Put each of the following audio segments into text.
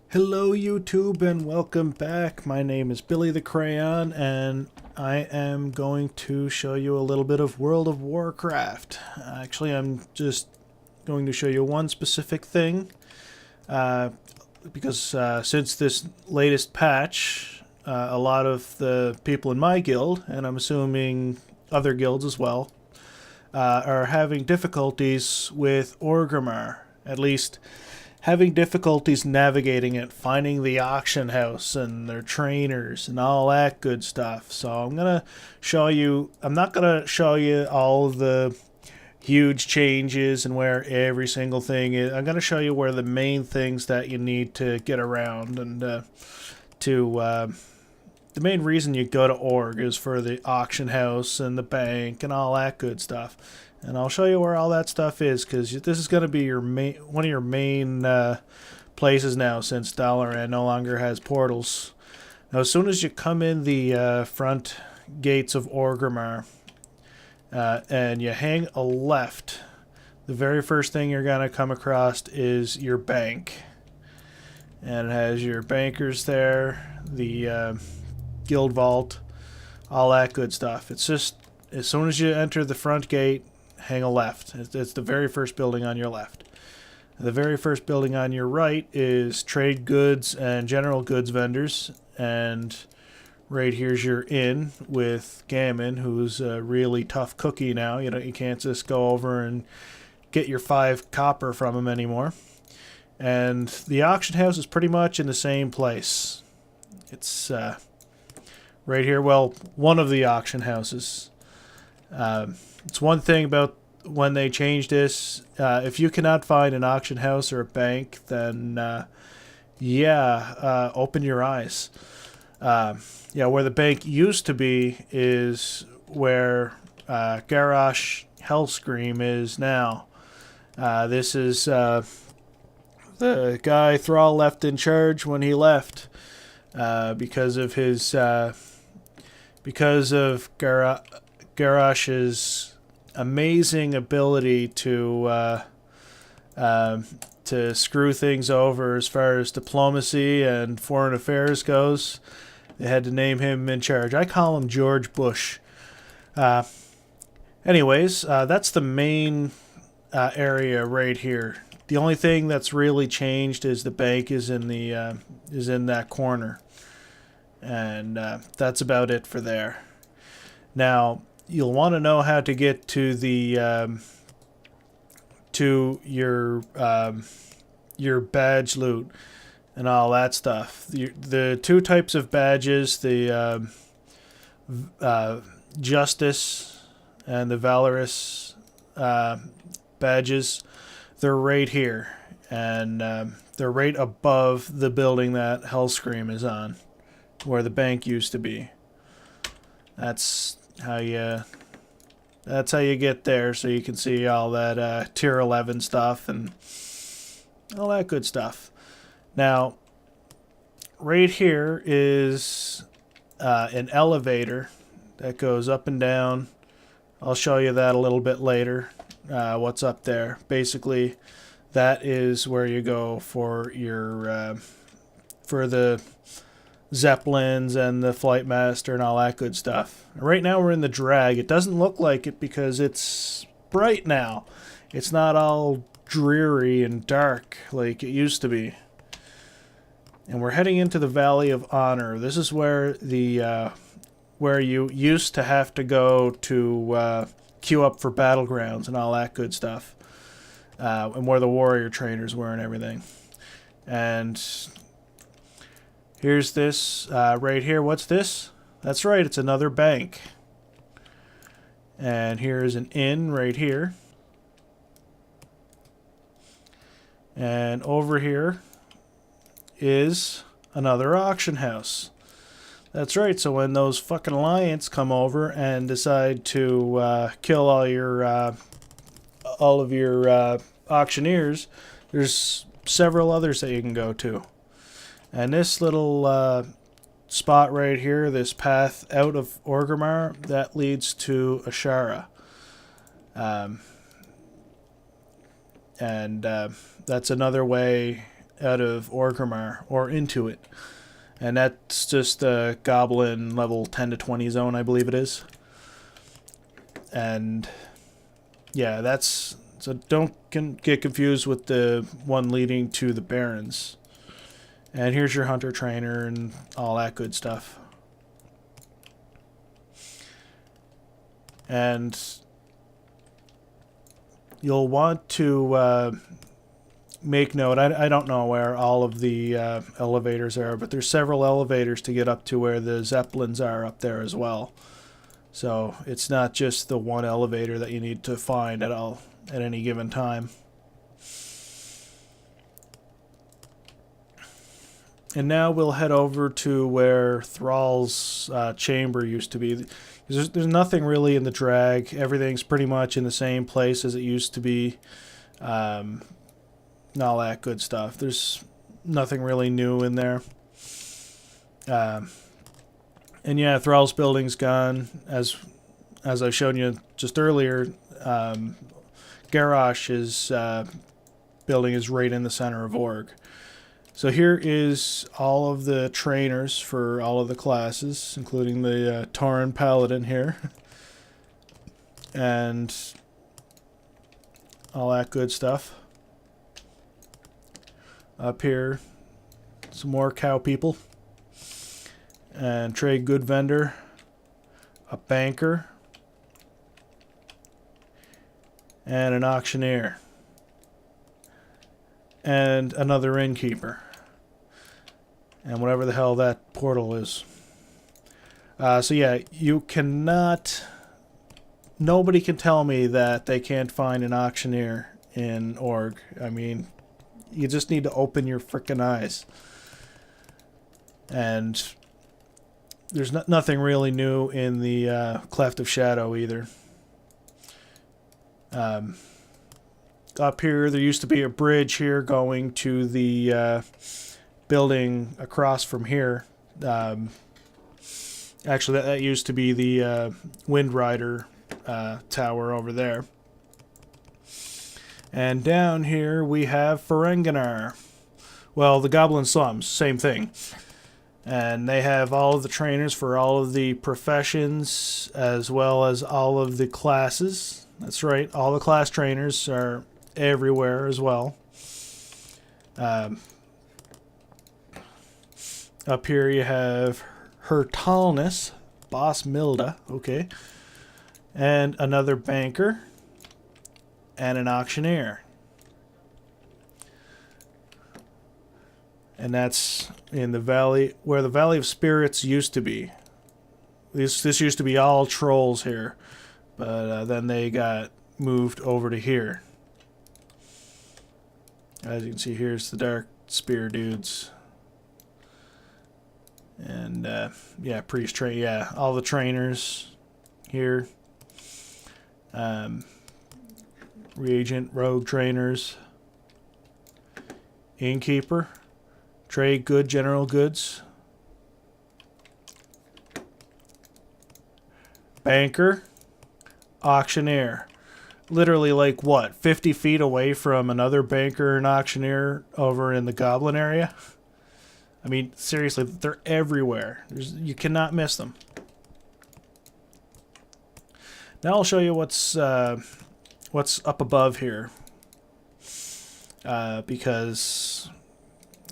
Hello YouTube and welcome back. My name is Billy the Crayon and I am going to show you a little bit of World of Warcraft. Actually, I'm just going to show you one specific thing because since this latest patch, a lot of the people in my guild, and I'm assuming other guilds as well, are having difficulties with Orgrimmar. At least having difficulties navigating it, finding the auction house and their trainers and all that good stuff. So I'm not gonna show you all the huge changes and where every single thing is. I'm gonna show you where the main things that you need to get around and the main reason you go to Org is for the auction house and the bank and all that good stuff. And I'll show you where all that stuff is, because this is going to be your one of your main places now, since Dalaran no longer has portals. Now, as soon as you come in the front gates of Orgrimmar and you hang a left, the very first thing you're going to come across is your bank. And it has your bankers there, the guild vault, all that good stuff. It's just, as soon as you enter the front gate, hang a left. It's the very first building on your left. The very first building on your right is trade goods and general goods vendors. And right here's your inn with Gammon, who's a really tough cookie now. You can't just go over and get your 5 copper from him anymore. And the auction house is pretty much in the same place. It's right here. Well, one of the auction houses. It's one thing about when they changed this. If you cannot find an auction house or a bank, then open your eyes. Where the bank used to be is where Garrosh Hellscream is now. This is the guy Thrall left in charge when he left because of his Garrosh's amazing ability to screw things over as far as diplomacy and foreign affairs goes. They had to name him in charge. I call him George Bush. Anyways, that's the main area right here. The only thing that's really changed is the bank is in that corner, and that's about it for there. Now, you'll want to know how to get to the to your badge loot and all that stuff. The 2 types of badges, the Justice and the Valorous badges, they're right here, and they're right above the building that Hellscream is on, where the bank used to be. That's how you get there, so you can see all that tier 11 stuff and all that good stuff. Now, right here is an elevator that goes up and down. I'll show you that a little bit later, what's up there. Basically, that is where you go for your for the Zeppelins and the Flight Master and all that good stuff. Right now we're in the drag. It doesn't look like it because it's bright now. It's not all dreary and dark like it used to be. And we're heading into the Valley of Honor. This is where the where you used to have to go to queue up for battlegrounds and all that good stuff. And where the warrior trainers were and everything. And here's this right here. What's this? That's right, it's another bank. And here's an inn right here. And over here is another auction house. That's right, so when those fucking Alliance come over and decide to kill all of your auctioneers, there's several others that you can go to. And this little spot right here, this path out of Orgrimmar, that leads to Ashara. And that's another way out of Orgrimmar, or into it. And that's just a Goblin level 10 to 20 zone, I believe it is. And yeah, that's... So don't get confused with the one leading to the Barrens. And here's your hunter trainer and all that good stuff. And you'll want to make note. I don't know where all of the elevators are, but there's several elevators to get up to where the Zeppelins are up there as well. So it's not just the one elevator that you need to find at any given time. And now we'll head over to where Thrall's chamber used to be. There's nothing really in the drag. Everything's pretty much in the same place as it used to be. And all that good stuff. There's nothing really new in there. And yeah, Thrall's building's gone. As I've shown you just earlier, Garrosh's building is right in the center of Org. So here is all of the trainers for all of the classes, including the Tauren Paladin here. And all that good stuff. Up here, some more cow people. And trade good vendor. A banker. And an auctioneer. And another innkeeper. And whatever the hell that portal is. So yeah, you cannot... Nobody can tell me that they can't find an auctioneer in Org. I mean, you just need to open your frickin' eyes. And there's nothing really new in the Cleft of Shadow either. Up here, there used to be a bridge here going to the building across from here. Actually, that used to be the Wind Rider tower over there. And down here we have Ferenginar. Well, the Goblin slums, same thing. And they have all of the trainers for all of the professions, as well as all of the classes. That's right, all the class trainers are everywhere as well. Up here you have Her Tallness, Boss Milda, okay. And another banker. And an auctioneer. And that's in the valley, where the Valley of Spirits used to be. This used to be all trolls here. But then they got moved over to here. As you can see, here's the Dark Spear dudes. And, yeah, priest train, yeah, all the trainers here. Reagent, rogue trainers. Innkeeper. Trade good, general goods. Banker. Auctioneer. Literally, like, what, 50 feet away from another banker and auctioneer over in the Goblin area? I mean, seriously, they're everywhere. You cannot miss them. Now I'll show you what's up above here. Because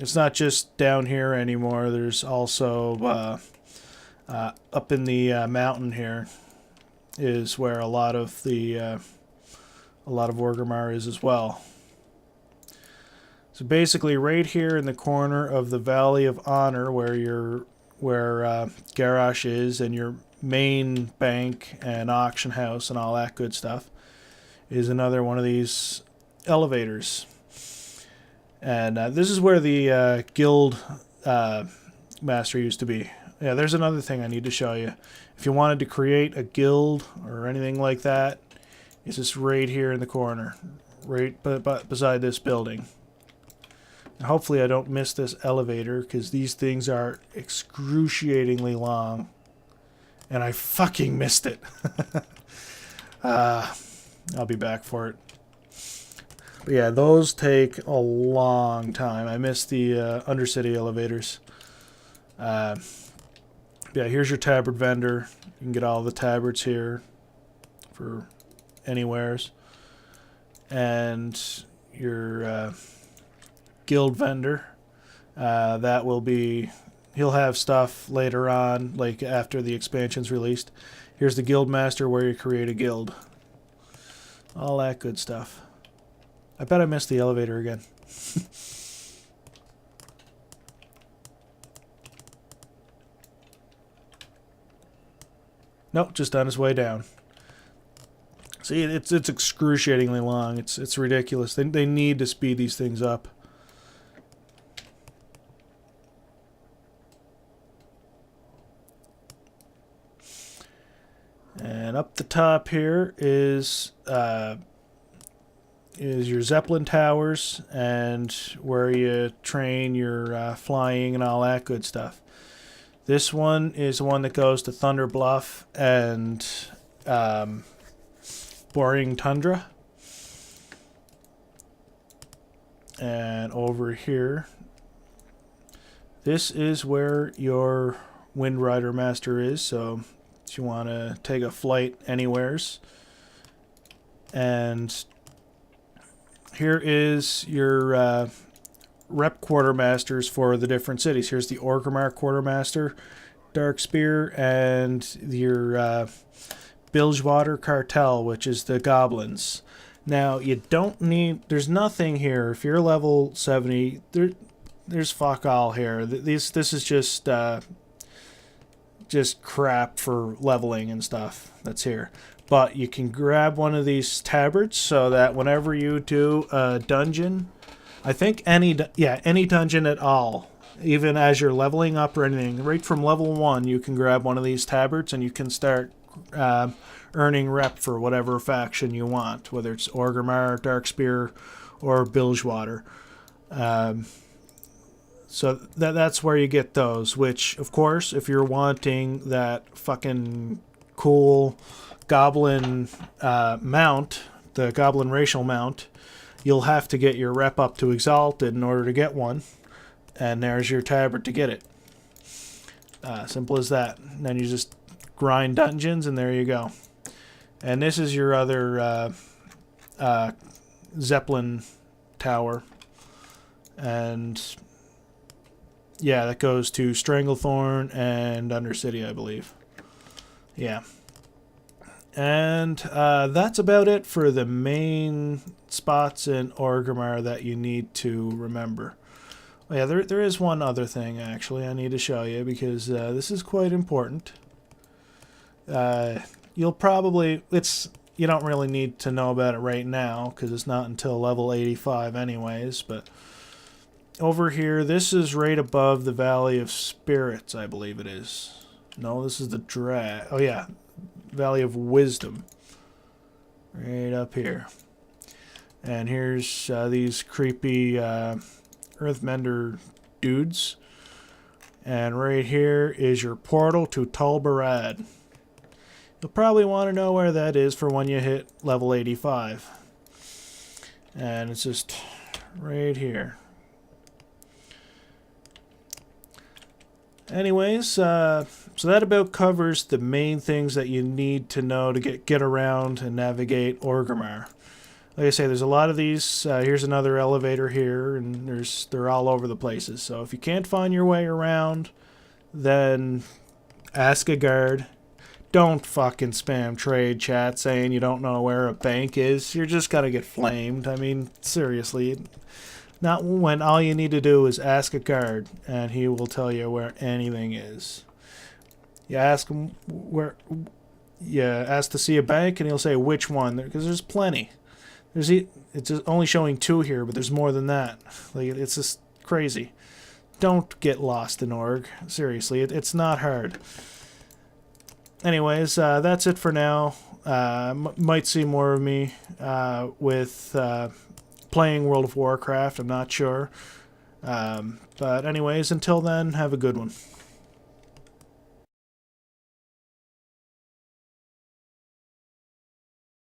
it's not just down here anymore. There's also up in the mountain here is where a lot of Orgrimmar is as well. So basically, right here in the corner of the Valley of Honor, where Garrosh is, and your main bank and auction house and all that good stuff, is another one of these elevators. And this is where the guild master used to be. Yeah, there's another thing I need to show you. If you wanted to create a guild or anything like that, it's just right here in the corner, right beside this building. And hopefully I don't miss this elevator, because these things are excruciatingly long. And I fucking missed it. I'll be back for it. But yeah, those take a long time. I miss the Undercity elevators. Yeah, here's your tabard vendor. You can get all the tabards here for anywheres. And your guild vendor. That will be... He'll have stuff later on, like after the expansion's released. Here's the guild master where you create a guild. All that good stuff. I bet I missed the elevator again. Nope, just on his way down. See, it's excruciatingly long. It's ridiculous. They need to speed these things up. And up the top here is your Zeppelin towers and where you train your flying and all that good stuff. This one is the one that goes to Thunder Bluff and Boring Tundra. And over here, this is where your Wind Rider Master is, so if you want to take a flight anywheres. And here is your rep quartermasters for the different cities. Here's the Orgrimmar quartermaster, Dark Spear, and your Bilgewater Cartel, which is the Goblins. Now, you don't need... There's nothing here. If you're level 70, there's fuck all here. This is just crap for leveling and stuff that's here. But you can grab one of these tabards so that whenever you do a dungeon, I think any dungeon at all, even as you're leveling up or anything, right from level 1, you can grab one of these tabards and you can start earning rep for whatever faction you want, whether it's Orgrimmar, Darkspear, or Bilgewater. So that's where you get those, which, of course, if you're wanting that fucking cool Goblin mount, the Goblin racial mount, you'll have to get your rep up to Exalted in order to get one. And there's your tabard to get it. Simple as that. And then you just grind dungeons, and there you go. And this is your other Zeppelin tower. And yeah, that goes to Stranglethorn and Undercity, I believe. Yeah. And that's about it for the main spots in Orgrimmar that you need to remember. Oh, yeah, there is one other thing, actually, I need to show you, because this is quite important. You'll probably... You don't really need to know about it right now, because it's not until level 85 anyways, but... Over here, this is right above the Valley of Spirits, I believe it is. No, this is the Oh, yeah. Valley of Wisdom. Right up here. And here's these creepy Earthmender dudes. And right here is your portal to Tulbarad. You'll probably want to know where that is for when you hit level 85. And it's just right here. Anyways, so that about covers the main things that you need to know to get around and navigate Orgrimmar. Like I say, there's a lot of these. Here's another elevator here, and they're all over the places. So if you can't find your way around, then ask a guard. Don't fucking spam trade chat saying you don't know where a bank is. You're just gonna get flamed. I mean, seriously. Not when all you need to do is ask a guard, and he will tell you where anything is. You ask him where... You ask to see a bank, and he'll say which one, because there's plenty. It's only showing 2 here, but there's more than that. Like, it's just crazy. Don't get lost in Org. Seriously, it's not hard. Anyways, that's it for now. Might see more of me with... playing World of Warcraft, I'm not sure. But anyways, until then, have a good one.